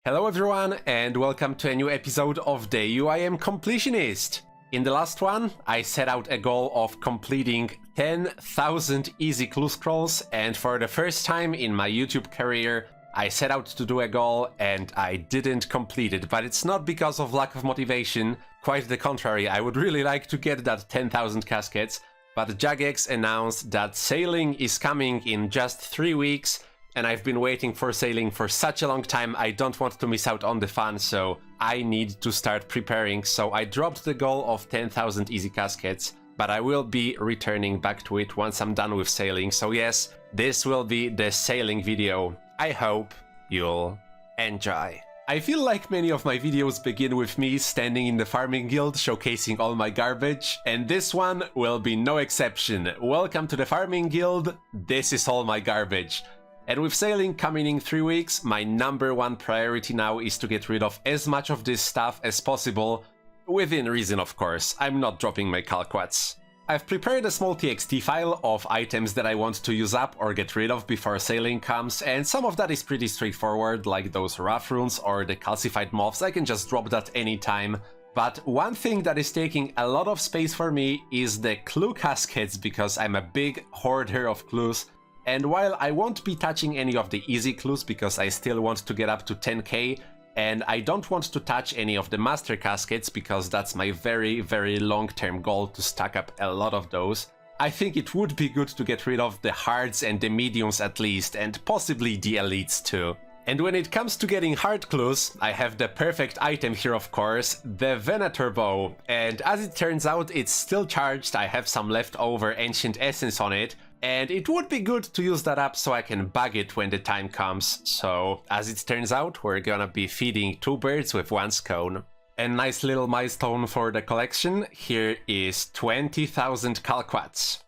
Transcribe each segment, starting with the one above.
Hello everyone and welcome to a new episode of the UIM Completionist. In the last one, I set out a goal of completing 10,000 easy clue scrolls, and for the first time in my YouTube career, I set out to do a goal and I didn't complete it, but it's not because of lack of motivation, quite the contrary. I would really like to get that 10,000 caskets, but Jagex announced that sailing is coming in just 3 weeks, and I've been waiting for sailing for such a long time. I don't want to miss out on the fun, so I need to start preparing. So I dropped the goal of 10,000 easy caskets, but I will be returning back to it once I'm done with sailing. So yes, this will be the sailing video. I hope you'll enjoy. I feel like many of my videos begin with me standing in the farming guild showcasing all my garbage, and this one will be no exception. Welcome to the farming guild, this is all my garbage. And with sailing coming in 3 weeks, my #1 priority now is to get rid of as much of this stuff as possible, within reason of course. I'm not dropping my calquats. I've prepared a small txt file of items that I want to use up or get rid of before sailing comes, and some of that is pretty straightforward, like those rough runes or the calcified moths. I can just drop that anytime. But one thing that is taking a lot of space for me is the clue caskets, because I'm a big hoarder of clues. And while I won't be touching any of the easy clues because I still want to get up to 10k, and I don't want to touch any of the master caskets because that's my very long-term goal, to stack up a lot of those, I think it would be good to get rid of the hards and the mediums at least, and possibly the elites too. And when it comes to getting hard clues, I have the perfect item here of course, the Venator bow, and as it turns out it's still charged. I have some leftover ancient essence on it, and it would be good to use that up so I can bug it when the time comes. So, as it turns out, we're gonna be feeding 2 birds with 1 scone. A nice little milestone for the collection. Here is 20,000 calquats.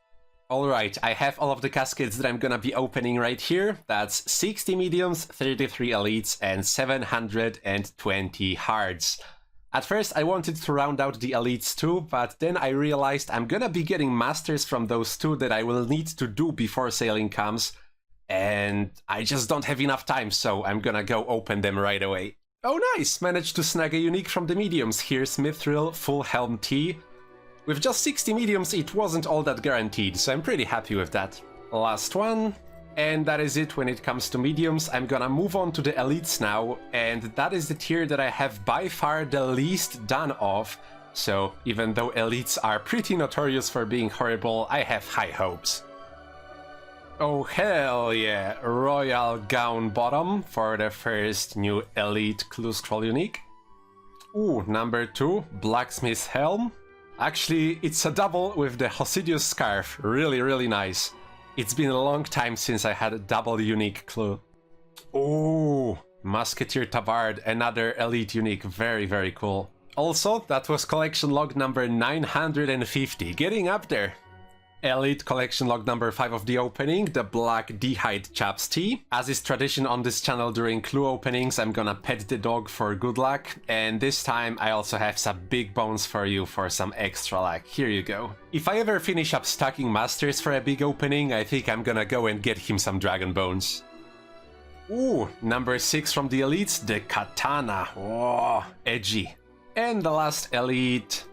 Alright, I have all of the caskets that I'm gonna be opening right here. That's 60 mediums, 33 elites, and 720 hards. At first I wanted to round out the elites too, but then I realized I'm gonna be getting masters from those 2 that I will need to do before sailing comes, and I just don't have enough time, so I'm gonna go open them right away. Oh nice! Managed to snag a unique from the mediums. Here's Mithril Full Helm Tea. With just 60 mediums it wasn't all that guaranteed, so I'm pretty happy with that. Last one. And that is it when it comes to mediums. I'm gonna move on to the elites now, and that is the tier that I have by far the least done of. So even though elites are pretty notorious for being horrible, I have high hopes. Oh hell yeah, Royal Gown Bottom for the first new elite clue scroll unique. Ooh, #2, Blacksmith's Helm. Actually, it's a double with the Hosidius Scarf, really nice. It's been a long time since I had a double unique clue. Oh, Musketeer Tabard, another elite unique, very cool. Also, that was collection log number 950, getting up there. Elite collection log number 5 of the opening, the Black D'hide Chaps Tea. As is tradition on this channel during clue openings, I'm gonna pet the dog for good luck, and this time I also have some big bones for you for some extra luck. Here you go. If I ever finish up stacking masters for a big opening, I think I'm gonna go and get him some dragon bones. Ooh, #6 from the elites, the Katana. Oh, edgy. And the last elite,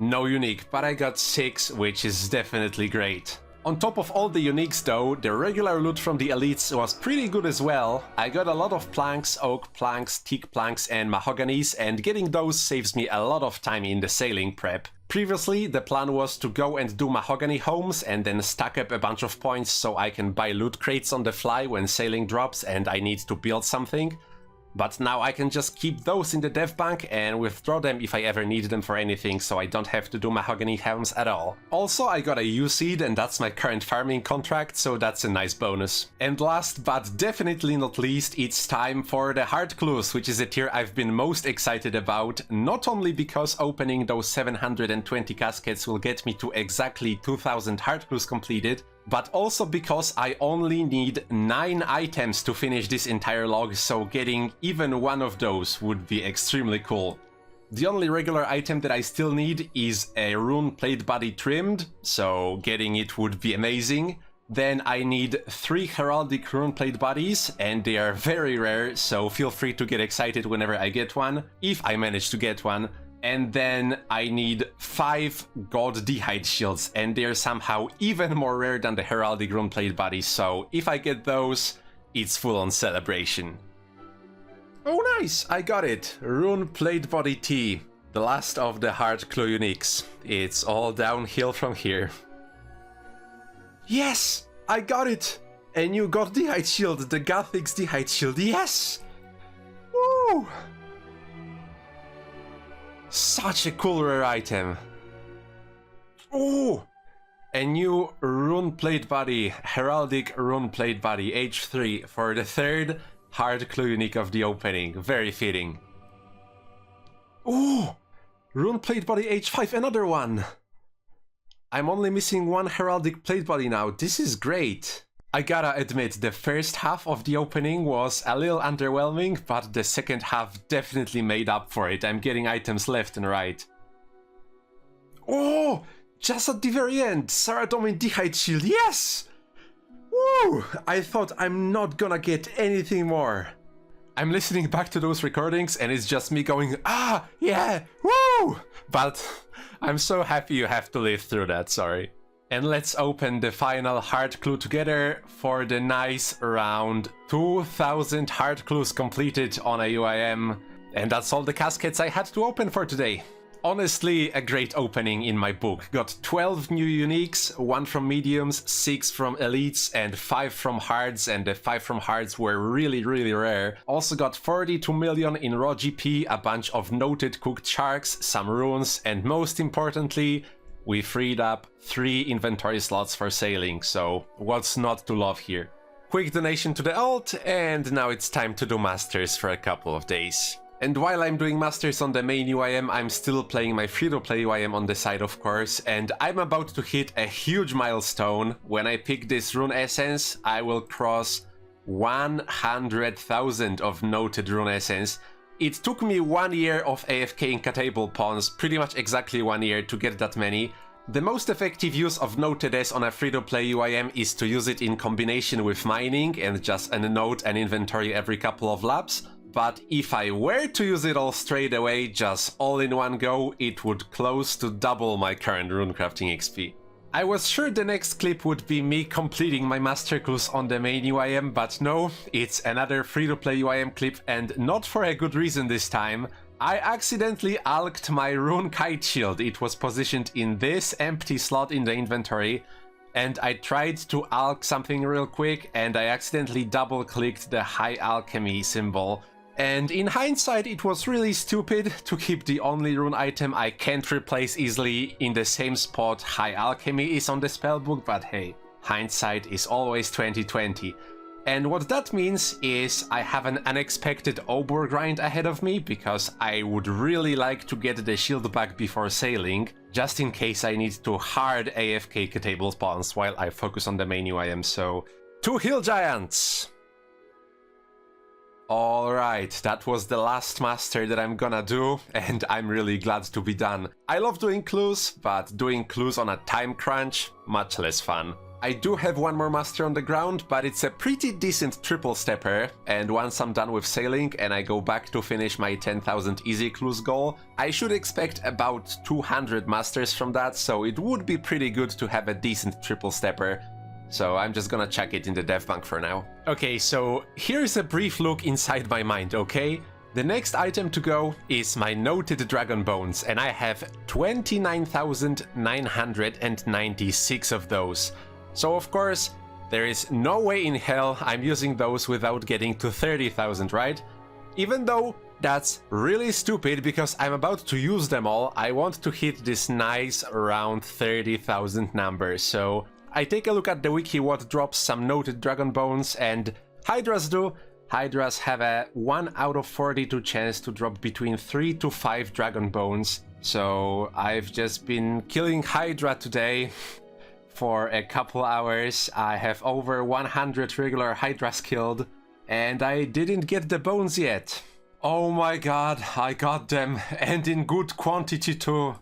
no unique, but I got 6, which is definitely great. On top of all the uniques though, the regular loot from the elites was pretty good as well. I got a lot of planks, oak planks, teak planks, and mahoganies, and getting those saves me a lot of time in the sailing prep. Previously, the plan was to go and do mahogany homes and then stack up a bunch of points so I can buy loot crates on the fly when sailing drops and I need to build something. But now I can just keep those in the dev bank and withdraw them if I ever need them for anything, so I don't have to do mahogany helms at all. Also, I got a U-seed, and that's my current farming contract, so that's a nice bonus. And last but definitely not least, it's time for the hard clues, which is a tier I've been most excited about, not only because opening those 720 caskets will get me to exactly 2000 hard clues completed, but also because I only need 9 items to finish this entire log, so getting even one of those would be extremely cool. The only regular item that I still need is a rune plate body trimmed, so getting it would be amazing. Then I need 3 heraldic rune plate bodies, and they are very rare, so feel free to get excited whenever I get one, if I manage to get one. And then I need 5 god d'hide shields, and they're somehow even more rare than the heraldic rune plate bodies, so if I get those, it's full on celebration. Oh nice, I got it! Rune plate body T, the last of the hard clue uniques. It's all downhill from here. Yes! I got it! A new god d'hide shield, the Gothic's d'hide shield, yes! Woo! Such a cool rare item. Ooh! A new rune plate body, heraldic rune plate body, H3, for the 3rd hard clue unique of the opening. Very fitting. Ooh! Rune plate body H5, another one! I'm only missing 1 heraldic plate body now. This is great. I gotta admit, the first half of the opening was a little underwhelming, but the second half definitely made up for it. I'm getting items left and right. Oh! Just at the very end, Saradomin d'hide shield, yes! Woo! I thought I'm not gonna get anything more. I'm listening back to those recordings and it's just me going, ah, yeah, woo! But I'm so happy you have to live through that, sorry. And let's open the final hard clue together for the nice round 2000 hard clues completed on a UIM. And that's all the caskets I had to open for today. Honestly, a great opening in my book. Got 12 new uniques, 1 from mediums, 6 from elites, and 5 from hards, and the 5 from hards were really rare. Also got 42 million in raw GP, a bunch of noted cooked sharks, some runes, and most importantly, we freed up 3 inventory slots for sailing, so what's not to love here? Quick donation to the alt, and now it's time to do masters for a couple of days. And while I'm doing masters on the main UIM, I'm still playing my free-to-play UIM on the side, of course, and I'm about to hit a huge milestone. When I pick this rune essence, I will cross 100,000 of noted rune essence. It took me 1 year of AFKing table pawns, pretty much exactly 1 year to get that many. The most effective use of noted S on a free-to-play UIM is to use it in combination with mining and just unnote an inventory every couple of laps. But if I were to use it all straight away, just all in one go, it would close to double my current runecrafting XP. I was sure the next clip would be me completing my master clues on the main UIM, but no, it's another free-to-play UIM clip, and not for a good reason this time. I accidentally alked my rune kite shield. It was positioned in this empty slot in the inventory, and I tried to alk something real quick, and I accidentally double-clicked the high alchemy symbol. And in hindsight, it was really stupid to keep the only rune item I can't replace easily in the same spot High Alchemy is on the spellbook, but hey, hindsight is always 2020. And what that means is I have an unexpected Obor grind ahead of me, because I would really like to get the shield back before sailing, just in case I need to hard AFK table spawns while I focus on the main UIM, so... 2 hill giants! Alright, that was the last master that I'm gonna do, and I'm really glad to be done. I love doing clues, but doing clues on a time crunch, much less fun. I do have 1 more master on the ground, but it's a pretty decent triple stepper, and once I'm done with sailing and I go back to finish my 10,000 easy clues goal, I should expect about 200 masters from that, so it would be pretty good to have a decent triple stepper. So I'm just gonna check it in the dev bank for now. Okay, so here's a brief look inside my mind, okay? The next item to go is my noted dragon bones, and I have 29,996 of those. So of course, there is no way in hell I'm using those without getting to 30,000, right? Even though that's really stupid because I'm about to use them all, I want to hit this nice around 30,000 number, so... I take a look at the wiki what drops some noted dragon bones, and Hydras do. Hydras have a 1 out of 42 chance to drop between 3 to 5 dragon bones. So I've just been killing Hydra today for a couple hours. I have over 100 regular Hydras killed, and I didn't get the bones yet. Oh my god, I got them, and in good quantity too.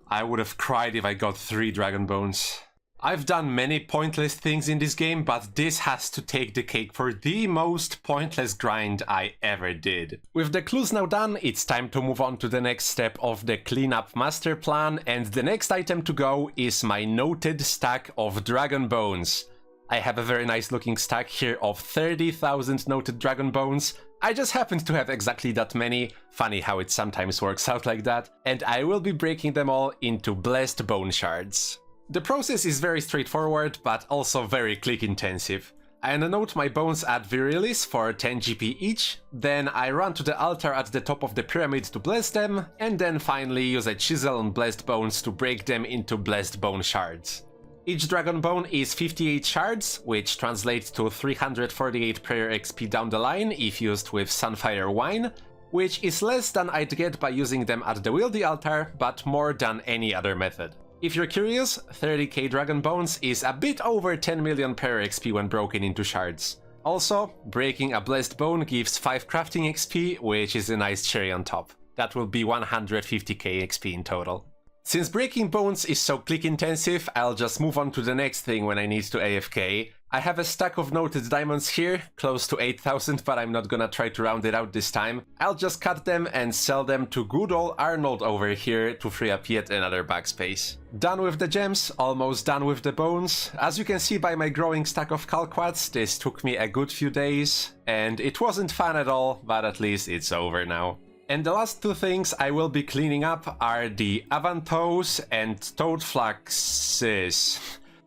I would have cried if I got 3 dragon bones. I've done many pointless things in this game, but this has to take the cake for the most pointless grind I ever did. With the clues now done, it's time to move on to the next step of the cleanup master plan, and the next item to go is my noted stack of dragon bones. I have a very nice looking stack here of 30,000 noted dragon bones. I just happened to have exactly that many, funny how it sometimes works out like that, and I will be breaking them all into blessed bone shards. The process is very straightforward, but also very click intensive. I unnote my bones at Virilis for 10 GP each, then I run to the altar at the top of the pyramid to bless them, and then finally use a chisel on blessed bones to break them into blessed bone shards. Each dragon bone is 58 shards, which translates to 348 prayer XP down the line if used with Sunfire Wine, which is less than I'd get by using them at the Wieldy altar, but more than any other method. If you're curious, 30k dragon bones is a bit over 10 million prayer XP when broken into shards. Also, breaking a blessed bone gives 5 crafting XP, which is a nice cherry on top. That will be 150k XP in total. Since breaking bones is so click intensive, I'll just move on to the next thing when I need to AFK. I have a stack of noted diamonds here, close to 8,000, but I'm not gonna try to round it out this time. I'll just cut them and sell them to good old Arnold over here to free up yet another backspace. Done with the gems, almost done with the bones. As you can see by my growing stack of calquats, this took me a good few days, and it wasn't fun at all, but at least it's over now. And the last two things I will be cleaning up are the Avantos and Toadflaxes.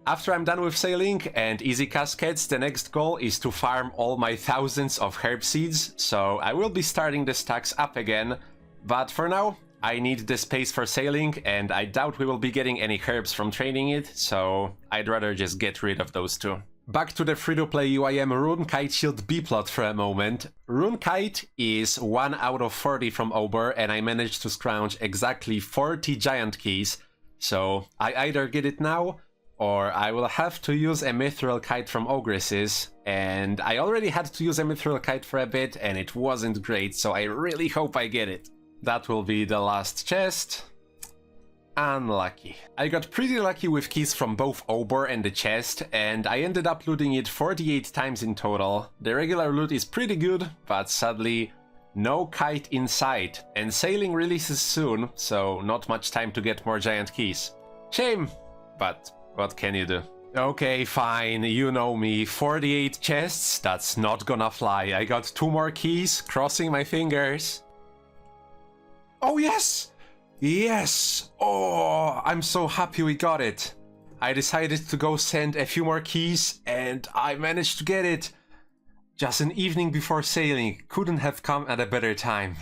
After I'm done with sailing and easy caskets, the next goal is to farm all my thousands of herb seeds, so I will be starting the stacks up again. But for now, I need the space for sailing, and I doubt we will be getting any herbs from training it, so I'd rather just get rid of those two. Back to the free-to-play UIM Rune Kite Shield B-plot for a moment. Rune Kite is 1 out of 40 from Ober, and I managed to scrounge exactly 40 giant keys, so I either get it now, or I will have to use a mithril kite from Ogresses, and I already had to use a mithril kite for a bit, and it wasn't great, so I really hope I get it. That will be the last chest. Unlucky. I got pretty lucky with keys from both Ober and the chest, and I ended up looting it 48 times in total. The regular loot is pretty good, but sadly, no kite in sight, and sailing releases soon, so not much time to get more giant keys. Shame, but what can you do? Okay, fine, you know me, 48 chests, that's not gonna fly. I got 2 more keys, crossing my fingers. Oh yes! Yes! Oh, I'm so happy we got it. I decided to go send a few more keys, and I managed to get it. Just an evening before sailing, couldn't have come at a better time.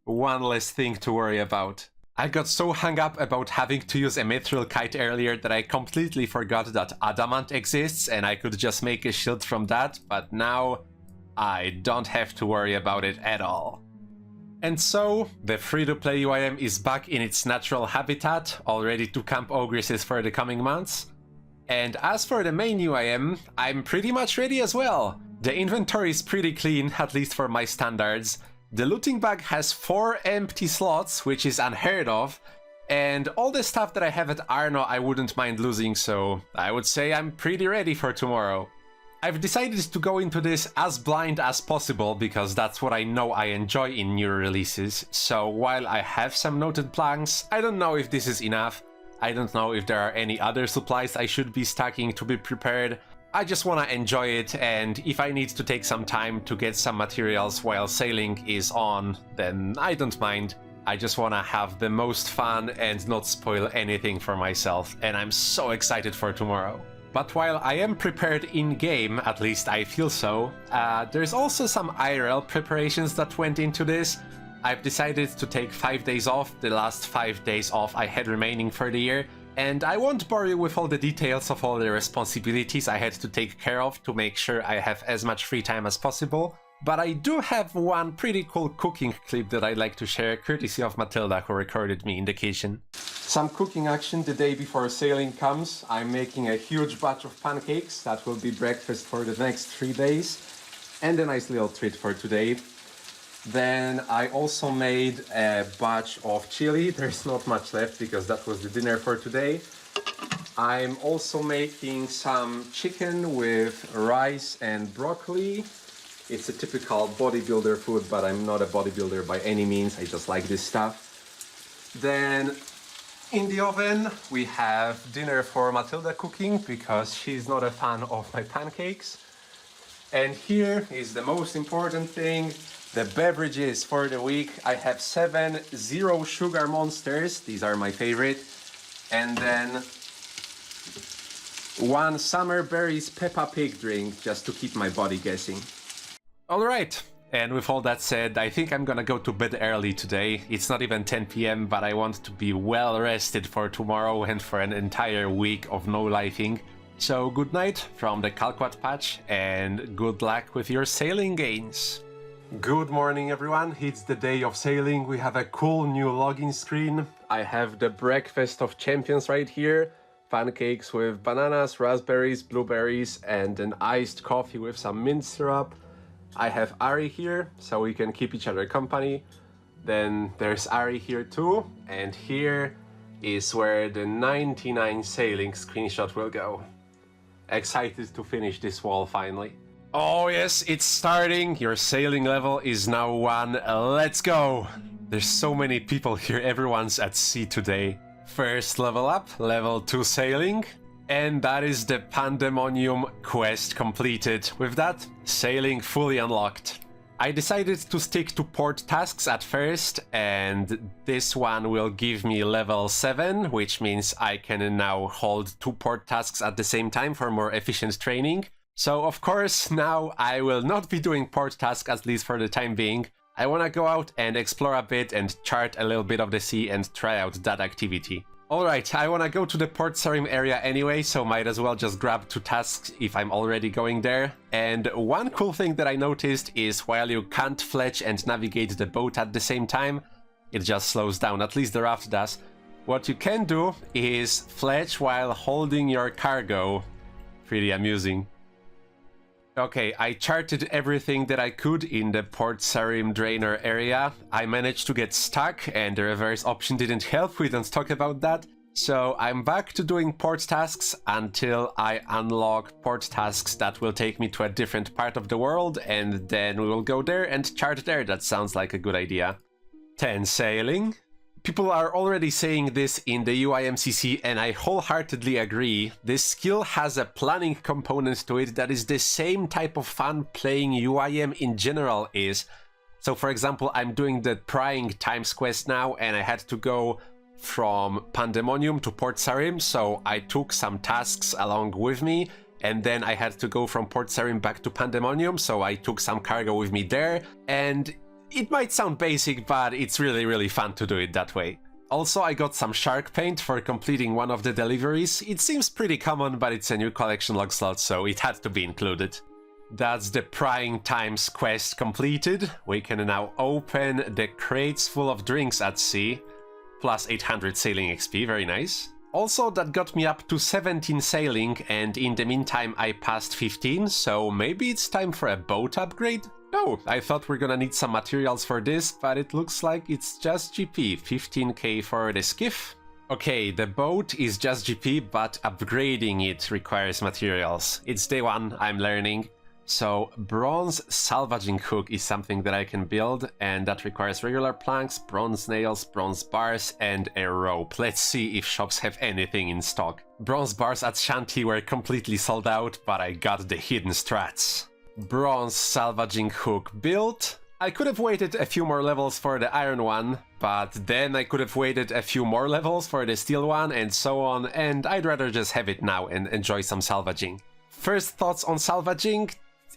One less thing to worry about. I got so hung up about having to use a mithril kite earlier that I completely forgot that adamant exists and I could just make a shield from that, but now I don't have to worry about it at all. And so, the free-to-play UIM is back in its natural habitat, all ready to camp ogresses for the coming months. And as for the main UIM, I'm pretty much ready as well. The inventory is pretty clean, at least for my standards. The looting bag has 4 empty slots, which is unheard of, and all the stuff that I have at Arno I wouldn't mind losing, so I would say I'm pretty ready for tomorrow. I've decided to go into this as blind as possible because that's what I know I enjoy in new releases, so while I have some noted planks, I don't know if this is enough. I don't know if there are any other supplies I should be stacking to be prepared. I just want to enjoy it, and if I need to take some time to get some materials while sailing is on, then I don't mind. I just want to have the most fun and not spoil anything for myself, and I'm so excited for tomorrow. But while I am prepared in-game, at least I feel so, there's also some IRL preparations that went into this. I've decided to take 5 days off, the last 5 days off I had remaining for the year, and I won't bore you with all the details of all the responsibilities I had to take care of to make sure I have as much free time as possible, but I do have one pretty cool cooking clip that I'd like to share, courtesy of Matilda, who recorded me in the kitchen. Some cooking action the day before sailing comes. I'm making a huge batch of pancakes that will be breakfast for the next 3 days, and a nice little treat for today. Then I also made a batch of chili. There's not much left because that was the dinner for today. I'm also making some chicken with rice and broccoli. It's a typical bodybuilder food, but I'm not a bodybuilder by any means. I just like this stuff. Then in the oven, we have dinner for Matilda cooking because she's not a fan of my pancakes. And here is the most important thing, the beverages for the week. I have 7 zero sugar monsters. These are my favorite. And then 1 summer berries Peppa Pig drink just to keep my body guessing. Alright, and with all that said, I think I'm gonna go to bed early today. It's not even 10 PM, but I want to be well rested for tomorrow and for an entire week of no-lifing. So good night from the Calquat patch, and good luck with your sailing gains. Good morning everyone, it's the day of sailing. We have a cool new login screen. I have the breakfast of champions right here. Pancakes with bananas, raspberries, blueberries, and an iced coffee with some mint syrup. I have Ari here, so we can keep each other company. Then there's Ari here too, and here is where the 99 sailing screenshot will go. Excited to finish this wall finally. Oh yes, it's starting. Your sailing level is now 1. Let's go! There's so many people here, everyone's at sea today. First level up, level 2 sailing. And that is the Pandemonium quest completed. With that, sailing fully unlocked. I decided to stick to port tasks at first, and this one will give me level 7, which means I can now hold 2 port tasks at the same time for more efficient training. So of course, now I will not be doing port tasks, at least for the time being. I wanna go out and explore a bit and chart a little bit of the sea and try out that activity. Alright, I wanna go to the Port Sarim area anyway, so might as well just grab 2 tasks if I'm already going there. And one cool thing that I noticed is while you can't fletch and navigate the boat at the same time, it just slows down, at least the raft does. What you can do is fletch while holding your cargo. Pretty amusing. Okay, I charted everything that I could in the Port Sarim drainer area. I managed to get stuck and the reverse option didn't help, we don't talk about that. So I'm back to doing port tasks until I unlock port tasks that will take me to a different part of the world, and then we will go there and chart there. That sounds like a good idea. 10 sailing. People are already saying this in the UIMCC, and I wholeheartedly agree. This skill has a planning component to it that is the same type of fun playing UIM in general is. So for example, I'm doing the Prying Times quest now, and I had to go from Pandemonium to Port Sarim, so I took some tasks along with me, and then I had to go from Port Sarim back to Pandemonium, so I took some cargo with me there, and it might sound basic, but it's really fun to do it that way. Also, I got some shark paint for completing one of the deliveries. It seems pretty common, but it's a new collection log slot, so it had to be included. That's the Prying Times quest completed. We can now open the crates full of drinks at sea. Plus 800 sailing XP, very nice. Also, that got me up to 17 sailing, and in the meantime I passed 15, so maybe it's time for a boat upgrade? No, I thought we're gonna need some materials for this, but it looks like it's just GP, 15k for the skiff. Okay, the boat is just GP, but upgrading it requires materials. It's day 1, I'm learning. So, bronze salvaging hook is something that I can build, and that requires regular planks, bronze nails, bronze bars, and a rope. Let's see if shops have anything in stock. Bronze bars at Shanty were completely sold out, but I got the hidden strats. Bronze salvaging hook built. I could have waited a few more levels for the iron one, but then I could have waited a few more levels for the steel one, and so on, and I'd rather just have it now and enjoy some salvaging. First thoughts on salvaging?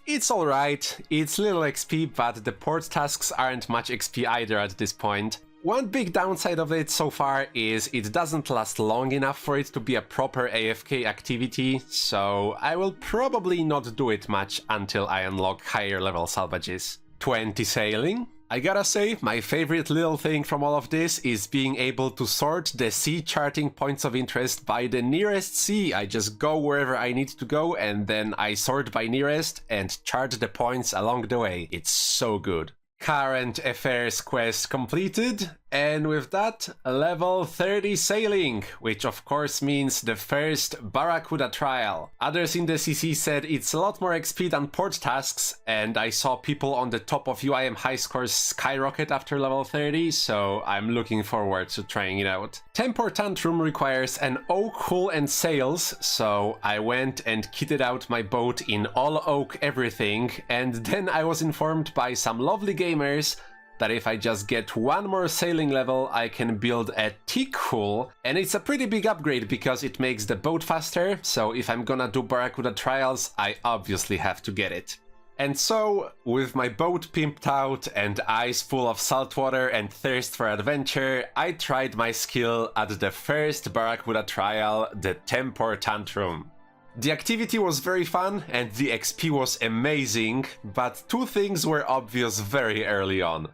It's alright, it's little XP, but the port tasks aren't much XP either at this point. One big downside of it so far is it doesn't last long enough for it to be a proper AFK activity, so I will probably not do it much until I unlock higher level salvages. 20 sailing. I gotta say, my favorite little thing from all of this is being able to sort the sea charting points of interest by the nearest sea. I just go wherever I need to go and then I sort by nearest and chart the points along the way. It's so good. Current affairs quest completed, And with that, level 30 sailing, which of course means the first Barracuda trial. Others in the CC said it's a lot more XP than port tasks, and I saw people on the top of UIM high scores skyrocket after level 30, so I'm looking forward to trying it out. Temper Tantrum requires an oak hull and sails, so I went and kitted out my boat in all oak everything, and then I was informed by some lovely gamers that if I just get one more sailing level, I can build a teak hull, and it's a pretty big upgrade because it makes the boat faster, so if I'm gonna do Barracuda trials, I obviously have to get it. And so, with my boat pimped out and eyes full of saltwater and thirst for adventure, I tried my skill at the first Barracuda trial, the Temper Tantrum. The activity was very fun and the XP was amazing, but two things were obvious very early on.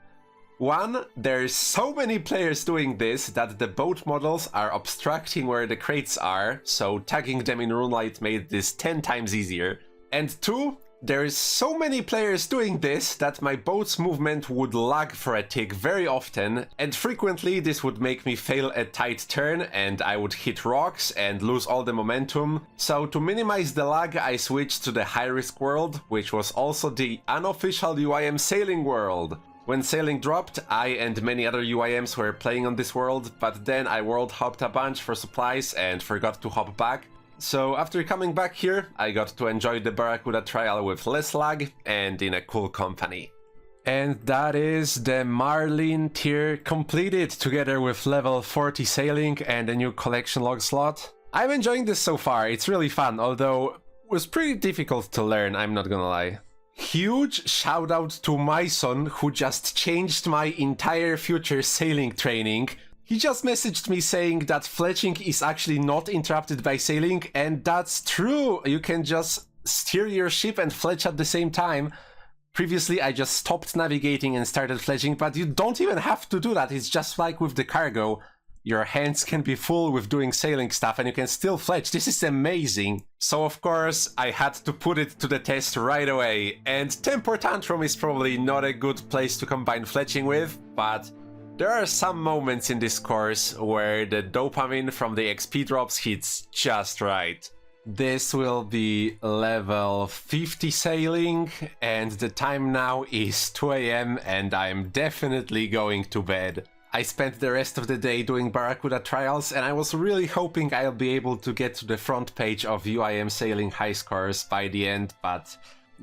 One, there's so many players doing this that the boat models are obstructing where the crates are, so tagging them in Runelight made this 10 times easier. And two, there's so many players doing this that my boat's movement would lag for a tick very often, and frequently this would make me fail a tight turn and I would hit rocks and lose all the momentum. So to minimize the lag, I switched to the high-risk world, which was also the unofficial UIM sailing world. When sailing dropped, I and many other UIMs were playing on this world, but then I world hopped a bunch for supplies and forgot to hop back. So after coming back here, I got to enjoy the Barracuda trial with less lag and in a cool company. And that is the Marlin tier completed, together with level 40 sailing and a new collection log slot. I'm enjoying this so far, it's really fun, although it was pretty difficult to learn, I'm not gonna lie. Huge shout out to my son, who just changed my entire future sailing training. He just messaged me saying that fletching is actually not interrupted by sailing, and that's true! You can just steer your ship and fletch at the same time. Previously I just stopped navigating and started fletching, but you don't even have to do that, it's just like with the cargo. Your hands can be full with doing sailing stuff and you can still fletch. This is amazing. So of course I had to put it to the test right away, and Temper Tantrum is probably not a good place to combine fletching with, but there are some moments in this course where the dopamine from the XP drops hits just right. This will be level 50 sailing, and the time now is 2 AM and I'm definitely going to bed. I spent the rest of the day doing Barracuda trials, and I was really hoping I'll be able to get to the front page of UIM sailing high scores by the end, but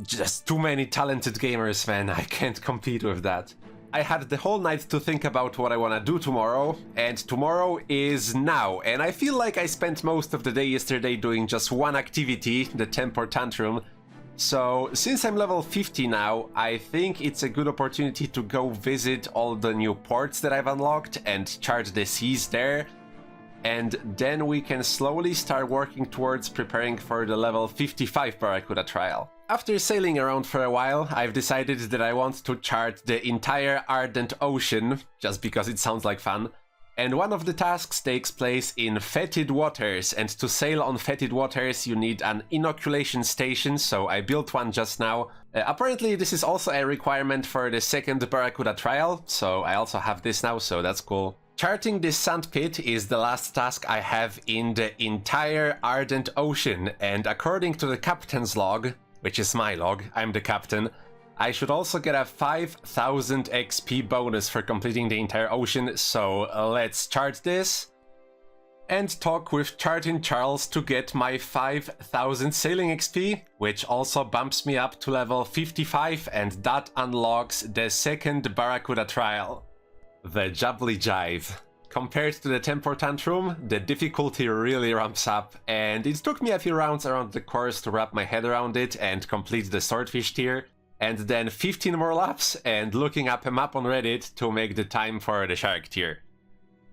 just too many talented gamers, man, I can't compete with that. I had the whole night to think about what I want to do tomorrow, and tomorrow is now, and I feel like I spent most of the day yesterday doing just one activity, the Temper Tantrum. So, since I'm level 50 now, I think it's a good opportunity to go visit all the new ports that I've unlocked and chart the seas there. And then we can slowly start working towards preparing for the level 55 Barracuda trial. After sailing around for a while, I've decided that I want to chart the entire Ardent Ocean, just because it sounds like fun. And one of the tasks takes place in fetid waters, and to sail on fetid waters you need an inoculation station, so I built one just now. Apparently this is also a requirement for the second Barracuda trial, so I also have this now, so that's cool. Charting this sandpit is the last task I have in the entire Ardent Ocean, and according to the captain's log, which is my log, I'm the captain, I should also get a 5000 XP bonus for completing the entire ocean, so let's chart this. And talk with Charting Charles to get my 5000 sailing XP, which also bumps me up to level 55, and that unlocks the second Barracuda trial. The Jubbly Jive. Compared to the Temper Tantrum, the difficulty really ramps up, and it took me a few rounds around the course to wrap my head around it and complete the Swordfish tier. And then 15 more laps and looking up a map on Reddit to make the time for the Shark tier.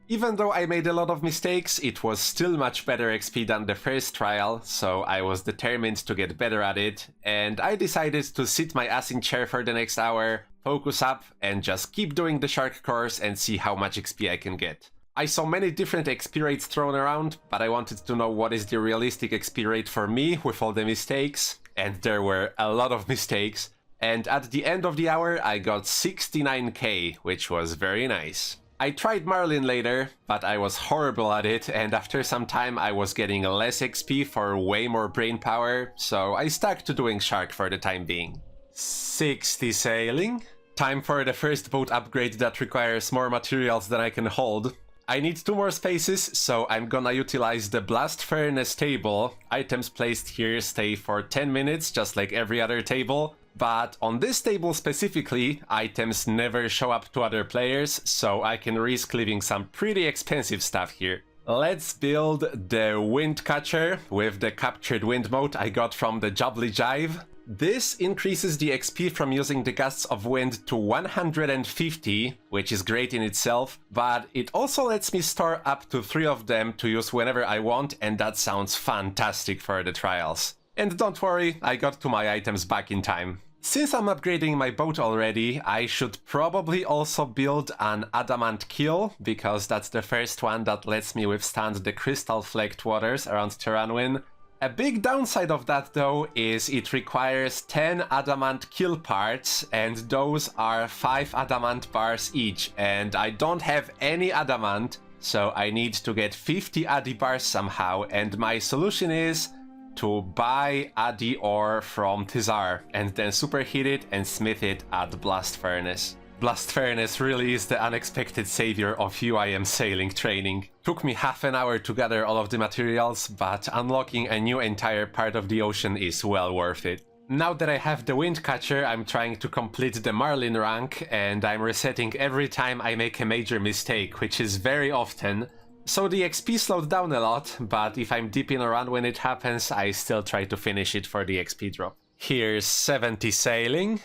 Even though I made a lot of mistakes, it was still much better XP than the first trial, so I was determined to get better at it, and I decided to sit my ass in chair for the next hour, focus up, and just keep doing the Shark course and see how much XP I can get. I saw many different XP rates thrown around, but I wanted to know what is the realistic XP rate for me with all the mistakes, and there were a lot of mistakes. And at the end of the hour, I got 69k, which was very nice. I tried Marlin later, but I was horrible at it, and after some time I was getting less XP for way more brain power, so I stuck to doing Shark for the time being. 60 sailing. Time for the first boat upgrade that requires more materials than I can hold. I need 2 more spaces, so I'm gonna utilize the Blast Furnace table. Items placed here stay for 10 minutes, just like every other table. But on this table specifically, items never show up to other players, so I can risk leaving some pretty expensive stuff here. Let's build the Wind Catcher with the Captured Wind mode I got from the Jubbly Jive. This increases the XP from using the gusts of wind to 150, which is great in itself, but it also lets me store up to 3 of them to use whenever I want, and that sounds fantastic for the trials. And don't worry, I got to my items back in time. Since I'm upgrading my boat already, I should probably also build an adamant keel, because that's the first one that lets me withstand the crystal-flecked waters around Terranwyn. A big downside of that though is it requires 10 adamant keel parts, and those are 5 adamant bars each, and I don't have any adamant, so I need to get 50 addy bars somehow, and my solution is to buy addy ore from Tizar and then superheat it and smith it at Blast Furnace. Blast Furnace really is the unexpected savior of UIM sailing training. Took me half an hour to gather all of the materials, but unlocking a new entire part of the ocean is well worth it. Now that I have the Wind Catcher, I'm trying to complete the Marlin rank, and I'm resetting every time I make a major mistake, which is very often. So the XP slowed down a lot, but if I'm deep in a run when it happens, I still try to finish it for the XP drop. Here's 70 sailing.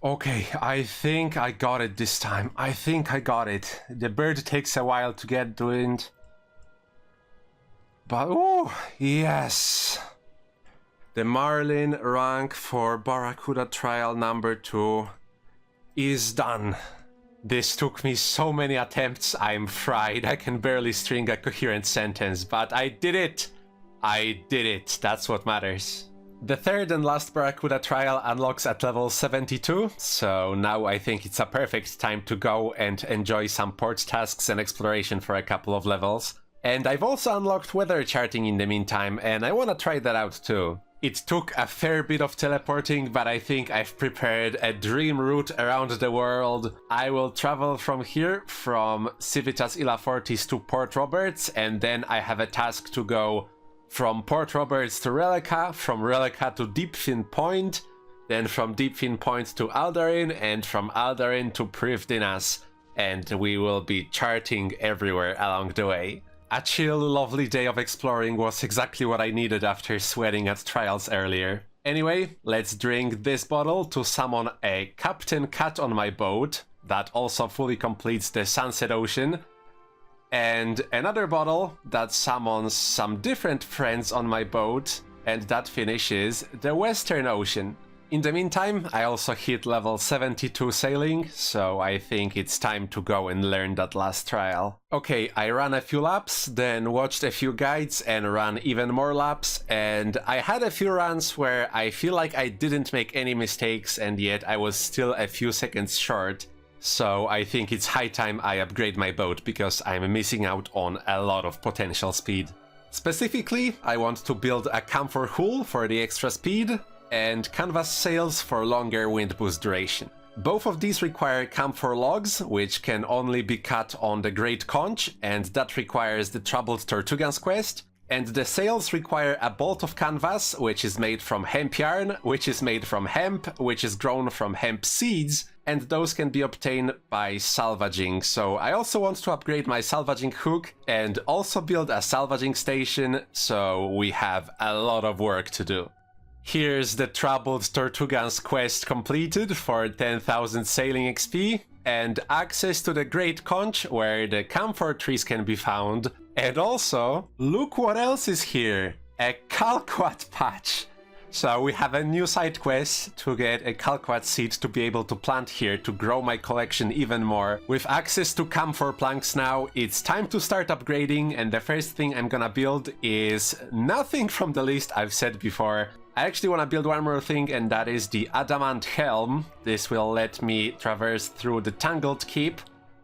Okay, I think I got it this time. I think I got it. The bird takes a while to get to it. But, oh, yes. The Marlin rank for Barracuda trial number 2 is done. This took me so many attempts, I'm fried. I can barely string a coherent sentence, but I did it! I did it, that's what matters. The third and last Barracuda trial unlocks at level 72, so now I think it's a perfect time to go and enjoy some port tasks and exploration for a couple of levels. And I've also unlocked weather charting in the meantime, and I wanna try that out too. It took a fair bit of teleporting, but I think I've prepared a dream route around the world. I will travel from here, from Civitas Illa Fortis to Port Roberts, and then I have a task to go from Port Roberts to Relica, from Relica to Deepfin Point, then from Deepfin Point to Aldarin, and from Aldarin to Privdinas, and we will be charting everywhere along the way. A chill, lovely day of exploring was exactly what I needed after sweating at trials earlier. Anyway, let's drink this bottle to summon a Captain Cat on my boat. That also fully completes the Sunset Ocean. And another bottle that summons some different friends on my boat. And that finishes the Western Ocean. In the meantime, I also hit level 72 sailing, so I think it's time to go and learn that last trial. Okay, I ran a few laps, then watched a few guides and ran even more laps, and I had a few runs where I feel like I didn't make any mistakes and yet I was still a few seconds short. So I think it's high time I upgrade my boat because I'm missing out on a lot of potential speed. Specifically, I want to build a camphor hull for the extra speed, and canvas sails for longer wind boost duration. Both of these require camphor logs, which can only be cut on the Great Conch, and that requires the Troubled Tortugan's quest. And the sails require a bolt of canvas, which is made from hemp yarn, which is made from hemp, which is grown from hemp seeds, and those can be obtained by salvaging. So I also want to upgrade my salvaging hook and also build a salvaging station, so we have a lot of work to do. Here's the Troubled Tortugan's quest completed for 10,000 sailing XP, and access to the Great Conch where the camphor trees can be found. And also, look what else is here! A Calquat patch! So we have a new side quest to get a Calquat seed to be able to plant here to grow my collection even more. With access to camphor planks now, it's time to start upgrading, and the first thing I'm gonna build is nothing from the list I've said before. I actually want to build one more thing, and that is the Adamant Helm. This will let me traverse through the Tangled Keep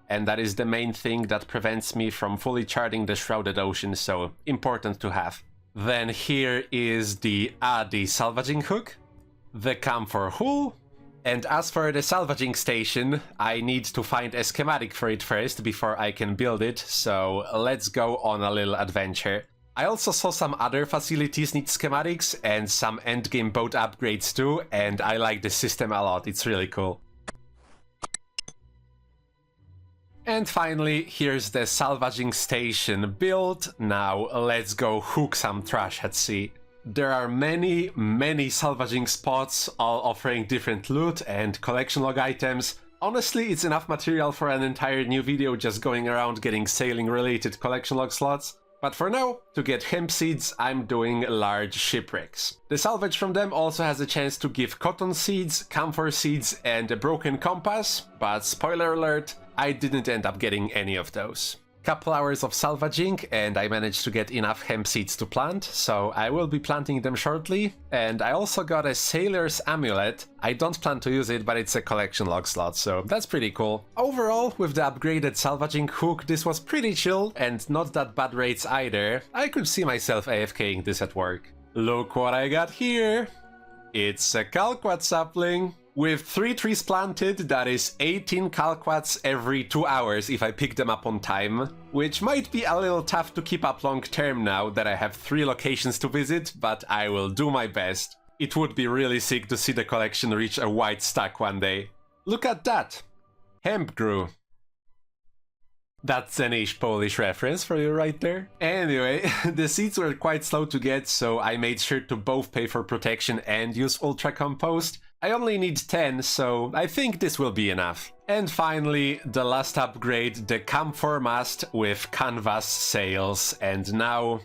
and that is the main thing that prevents me from fully charting the Shrouded Ocean, so important to have. Then here is the Abbey salvaging hook, the camphor hull, and as for the salvaging station, I need to find a schematic for it first before I can build it, so let's go on a little adventure. I also saw some other facilities need schematics and some endgame boat upgrades too, and I like the system a lot, it's really cool. And finally, here's the salvaging station built. Now let's go hook some trash at sea. There are many salvaging spots, all offering different loot and collection log items. Honestly, it's enough material for an entire new video just going around getting sailing related collection log slots. But for now, to get hemp seeds, I'm doing large shipwrecks. The salvage from them also has a chance to give cotton seeds, camphor seeds, and a broken compass, but spoiler alert, I didn't end up getting any of those. Couple hours of salvaging and I managed to get enough hemp seeds to plant, so I will be planting them shortly. And I also got a sailor's amulet. I don't plan to use it, but it's a collection log slot, so that's pretty cool. Overall, with the upgraded salvaging hook, this was pretty chill and not that bad rates either. I could see myself AFKing this at work. Look what I got here! It's a Calquat sapling. With 3 trees planted, that is 18 Calquats every 2 hours if I pick them up on time, which might be a little tough to keep up long term now that I have 3 locations to visit, but I will do my best. It would be really sick to see the collection reach a white stack one day. Look at that! Hemp grew. That's an ish Polish reference for you right there. Anyway, the seeds were quite slow to get, so I made sure to both pay for protection and use Ultra Compost. I only need 10, so I think this will be enough. And finally, the last upgrade, the camphor mast with canvas sails, and now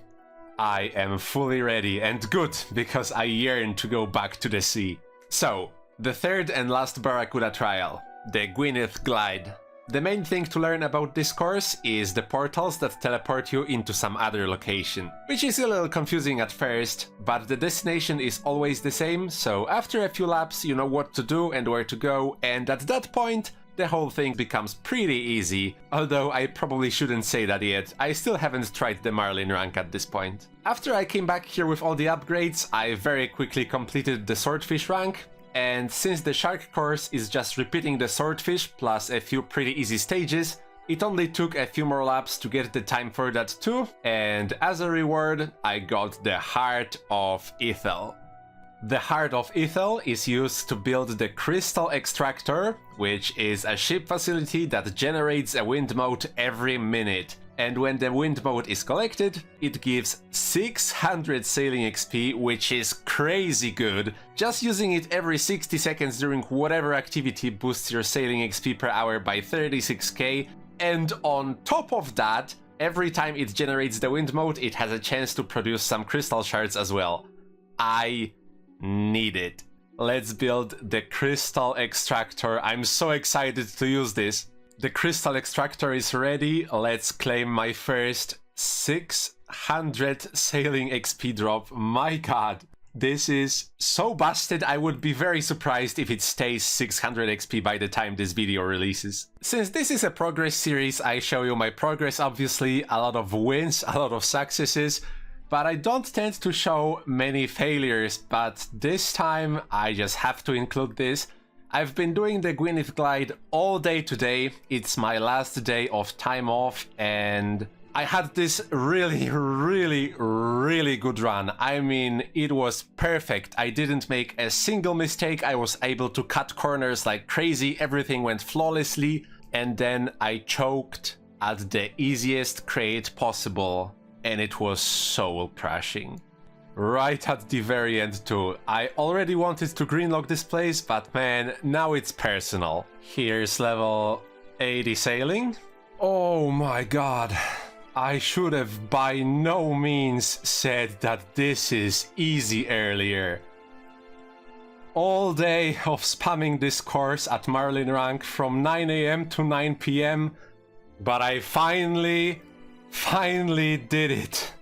I am fully ready and good, because I yearn to go back to the sea. So, the third and last Barracuda trial, the Gwyneth Glide. The main thing to learn about this course is the portals that teleport you into some other location, which is a little confusing at first, but the destination is always the same, so after a few laps you know what to do and where to go, and at that point the whole thing becomes pretty easy, although I probably shouldn't say that yet, I still haven't tried the Marlin rank at this point. After I came back here with all the upgrades, I very quickly completed the Swordfish rank. And since the Shark course is just repeating the Swordfish plus a few pretty easy stages, it only took a few more laps to get the time for that too, and as a reward I got the Heart of Ethel. The Heart of Ethel is used to build the Crystal Extractor, which is a ship facility that generates a wind mote every minute. And when the wind mote is collected, it gives 600 sailing XP, which is crazy good. Just using it every 60 seconds during whatever activity boosts your sailing XP per hour by 36k. And on top of that, every time it generates the wind mote, it has a chance to produce some crystal shards as well. I need it. Let's build the Crystal Extractor. I'm so excited to use this. The Crystal Extractor is ready. Let's claim my first 600 sailing XP drop. My god, this is so busted. I would be very surprised if it stays 600 XP by the time this video releases. Since this is a progress series, I show you my progress obviously, a lot of wins, a lot of successes, but I don't tend to show many failures, but this time I just have to include this. I've been doing the Gwyneth Glide all day today. It's my last day of time off and I had this really good run. I mean, it was perfect. I didn't make a single mistake. I was able to cut corners like crazy. Everything went flawlessly. And then I choked at the easiest crate possible and it was soul crushing. Right at the very end too. I already wanted to greenlock this place, but man, now it's personal. Here's level 80 sailing. Oh my god. I should have by no means said that this is easy earlier. All day of spamming this course at Marlin rank from 9 AM to 9 PM, but I finally did it.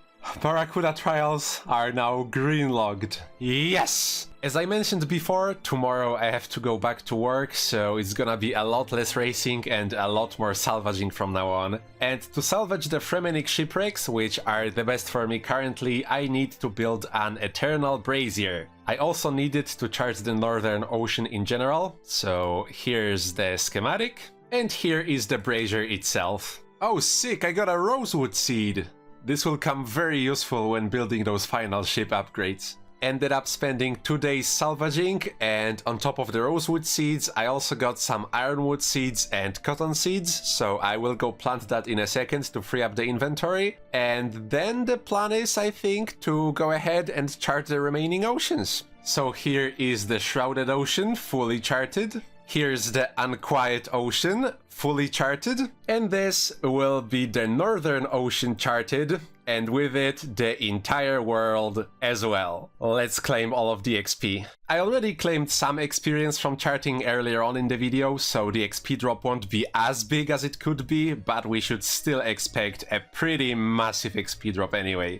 Barracuda trials are now green-logged. Yes! As I mentioned before, tomorrow I have to go back to work, so it's gonna be a lot less racing and a lot more salvaging from now on. And to salvage the Fremenic shipwrecks, which are the best for me currently, I need to build an Eternal Brazier. I also needed to charge the Northern Ocean in general, so here's the schematic. And here is the brazier itself. Oh sick, I got a rosewood seed! This will come very useful when building those final ship upgrades. Ended up spending 2 days salvaging, and on top of the rosewood seeds I also got some ironwood seeds and cotton seeds, so I will go plant that in a second to free up the inventory. And then the plan is, I think, to go ahead and chart the remaining oceans. So here is the Shrouded Ocean, fully charted. Here's the Unquiet Ocean, fully charted. And this will be the Northern Ocean charted, and with it, the entire world as well. Let's claim all of the XP. I already claimed some experience from charting earlier on in the video, so the XP drop won't be as big as it could be, but we should still expect a pretty massive XP drop anyway.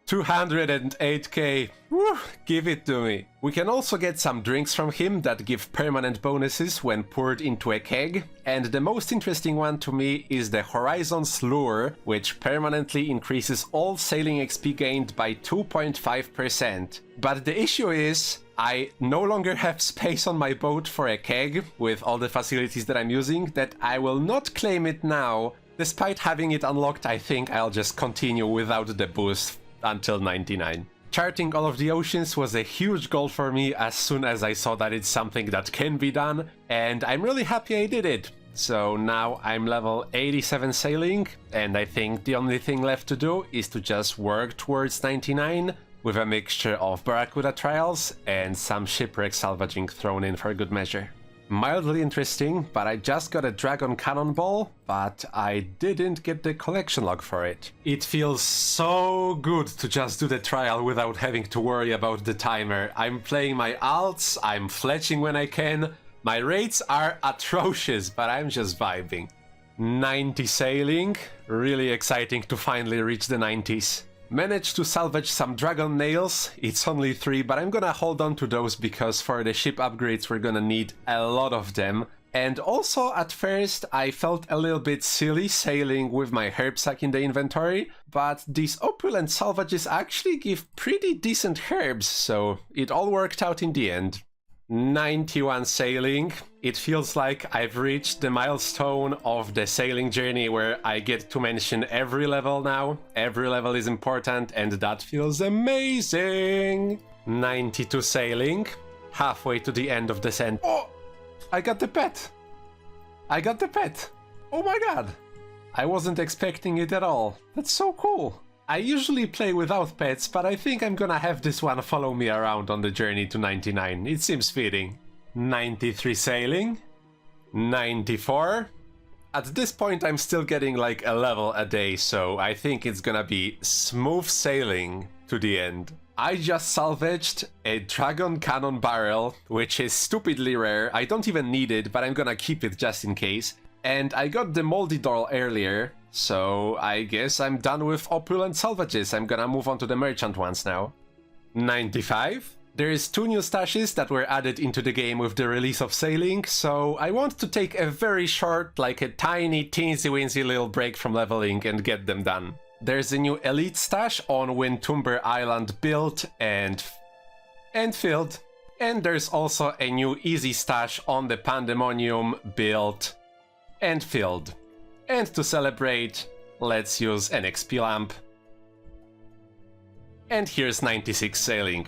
208k. Woo, give it to me. We can also get some drinks from him that give permanent bonuses when poured into a keg, and the most interesting one to me is the Horizon's Lure, which permanently increases all sailing XP gained by 2.5%. But the issue is, I no longer have space on my boat for a keg with all the facilities that I'm using, that I will not claim it now. Despite having it unlocked, I think I'll just continue without the boost until 99. Charting all of the oceans was a huge goal for me as soon as I saw that it's something that can be done, and I'm really happy I did it. So now I'm level 87 sailing, and I think the only thing left to do is to just work towards 99 with a mixture of Barracuda trials and some shipwreck salvaging thrown in for good measure. Mildly interesting, but I just got a Dragon Cannonball, but I didn't get the collection log for it. It feels so good to just do the trial without having to worry about the timer. I'm playing my alts, I'm fletching when I can. My rates are atrocious, but I'm just vibing. 90 sailing, really exciting to finally reach the 90s. Managed to salvage some dragon nails. It's only 3, but I'm gonna hold on to those because for the ship upgrades we're gonna need a lot of them. And also at first I felt a little bit silly sailing with my herb sack in the inventory, but these opulent salvages actually give pretty decent herbs, so it all worked out in the end. 91 sailing. It feels like I've reached the milestone of the sailing journey where I get to mention every level now. Every level is important and that feels amazing. 92 sailing. Halfway to the end of the descent. Oh! I got the pet! I got the pet! Oh my god! I wasn't expecting it at all. That's so cool. I usually play without pets, but I think I'm gonna have this one follow me around on the journey to 99. It seems fitting. 93 sailing. 94. At this point I'm still getting like a level a day, so I think it's gonna be smooth sailing to the end. I just salvaged a Dragon Cannon barrel, which is stupidly rare. I don't even need it, but I'm gonna keep it just in case. And I got the Moldy Doll earlier, so I guess I'm done with opulent salvages. I'm gonna move on to the merchant ones now. 95. There's 2 new stashes that were added into the game with the release of sailing, so I want to take a very short, like a tiny teensy-weensy little break from leveling and get them done. There's a new elite stash on Windtumber Island built and filled. And there's also a new easy stash on the Pandemonium built and filled. And to celebrate, let's use an XP lamp. And here's 96 sailing.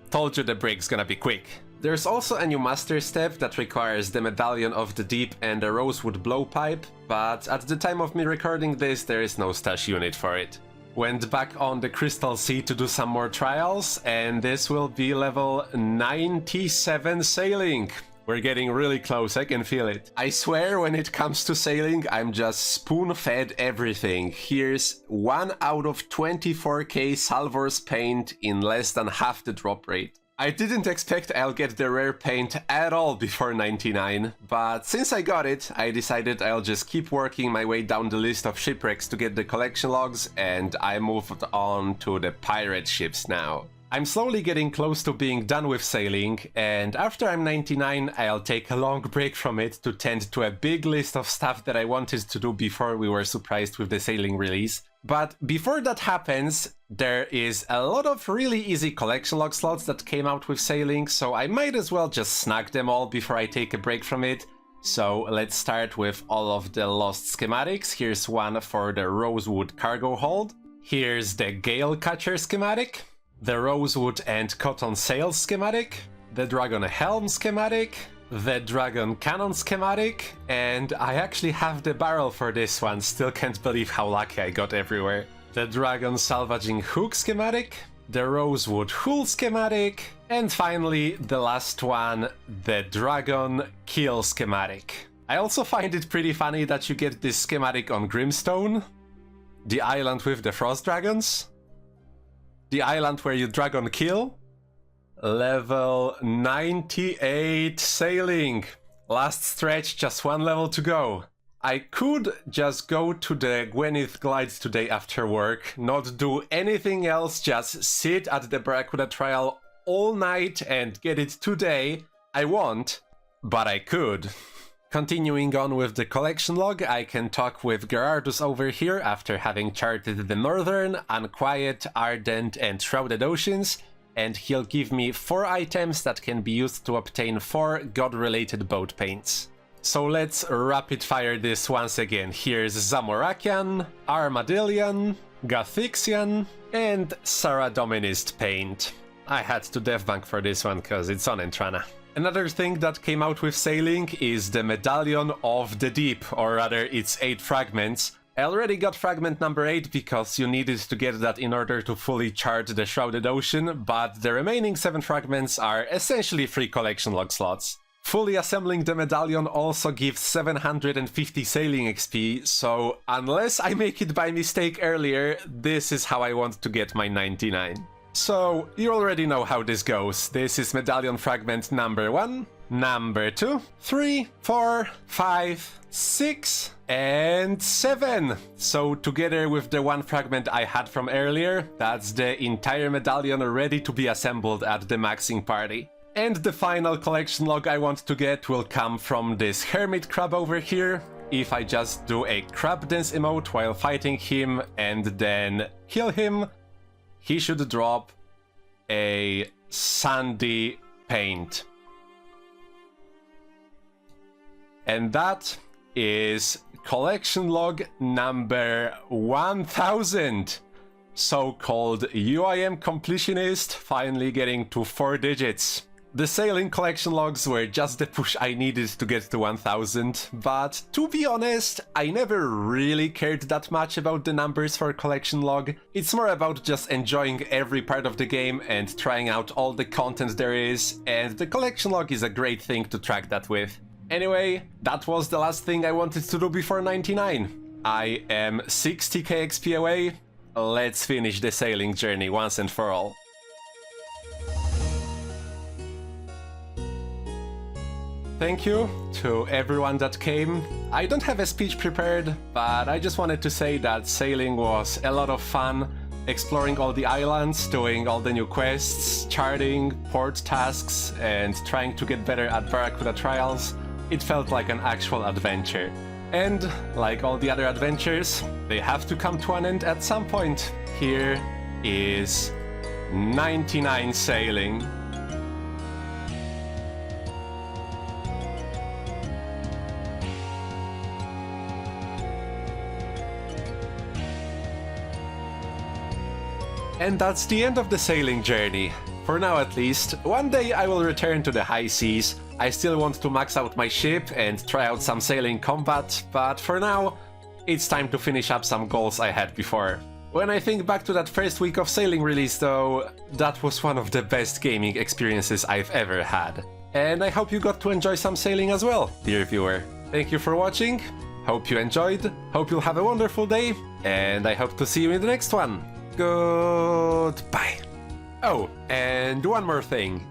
Told you the break's gonna be quick. There's also a new master step that requires the Medallion of the Deep and a Rosewood Blowpipe, but at the time of me recording this there is no stash unit for it. Went back on the Crystal Sea to do some more trials, and this will be level 97 sailing. We're getting really close, I can feel it. I swear when it comes to sailing, I'm just spoon-fed everything. Here's 1 out of 24k Salvor's Paint in less than half the drop rate. I didn't expect I'll get the rare paint at all before 99, but since I got it, I decided I'll just keep working my way down the list of shipwrecks to get the collection logs, and I moved on to the pirate ships now. I'm slowly getting close to being done with sailing, and after I'm 99, I'll take a long break from it to tend to a big list of stuff that I wanted to do before we were surprised with the sailing release. But before that happens, there is a lot of really easy collection log slots that came out with sailing, so I might as well just snag them all before I take a break from it. So let's start with all of the lost schematics. Here's one for the Rosewood cargo hold. Here's the Gale Catcher schematic, the Rosewood and Cotton Sails schematic, the Dragon Helm schematic, the Dragon Cannon schematic, and I actually have the barrel for this one, still can't believe how lucky I got everywhere. The Dragon Salvaging Hook schematic, the Rosewood Hull schematic, and finally the last one, the Dragon Kill schematic. I also find it pretty funny that you get this schematic on Grimstone, the island with the Frost Dragons, the island where you dragon kill, level 98 sailing. Last stretch, just one level to go. I could just go to the Gwyneth Glides today after work, not do anything else, just sit at the Barracuda trial all night and get it today. I won't, but I could. Continuing on with the collection log, I can talk with Gerardus over here after having charted the Northern, Unquiet, Ardent and Shrouded Oceans, and he'll give me 4 items that can be used to obtain 4 god-related boat paints. So let's rapid fire this once again. Here's Zamorakian, Armadillion, Gathixian, and Saradominist paint. I had to devbank for this one because it's on Entrana. Another thing that came out with sailing is the Medallion of the Deep, or rather its 8 fragments. I already got fragment number 8 because you needed to get that in order to fully chart the Shrouded Ocean, but the remaining 7 fragments are essentially free collection log slots. Fully assembling the medallion also gives 750 sailing XP, so unless I make it by mistake earlier, this is how I want to get my 99. So, you already know how this goes. This is medallion fragment number 1, number 2, 3, 4, 5, 6, and 7. So together with the 1 fragment I had from earlier, that's the entire medallion ready to be assembled at the maxing party. And the final collection log I want to get will come from this hermit crab over here. If I just do a crab dance emote while fighting him and then kill him, he should drop a sandy paint. And that is collection log number 1000. So-called UIM Completionist finally getting to 4 digits. The sailing collection logs were just the push I needed to get to 1000, but to be honest, I never really cared that much about the numbers for collection log. It's more about just enjoying every part of the game and trying out all the content there is, and the collection log is a great thing to track that with. Anyway, that was the last thing I wanted to do before 99. I am 60k XP away. Let's finish the sailing journey once and for all. Thank you to everyone that came. I don't have a speech prepared, but I just wanted to say that sailing was a lot of fun. Exploring all the islands, doing all the new quests, charting, port tasks, and trying to get better at Barracuda trials. It felt like an actual adventure. And, like all the other adventures, they have to come to an end at some point. Here is 99 sailing. And that's the end of the sailing journey. For now at least. One day I will return to the high seas. I still want to max out my ship and try out some sailing combat, but for now, it's time to finish up some goals I had before. When I think back to that first week of sailing release though, that was one of the best gaming experiences I've ever had. And I hope you got to enjoy some sailing as well, dear viewer. Thank you for watching, hope you enjoyed, hope you'll have a wonderful day, and I hope to see you in the next one. Goodbye. Oh, and one more thing.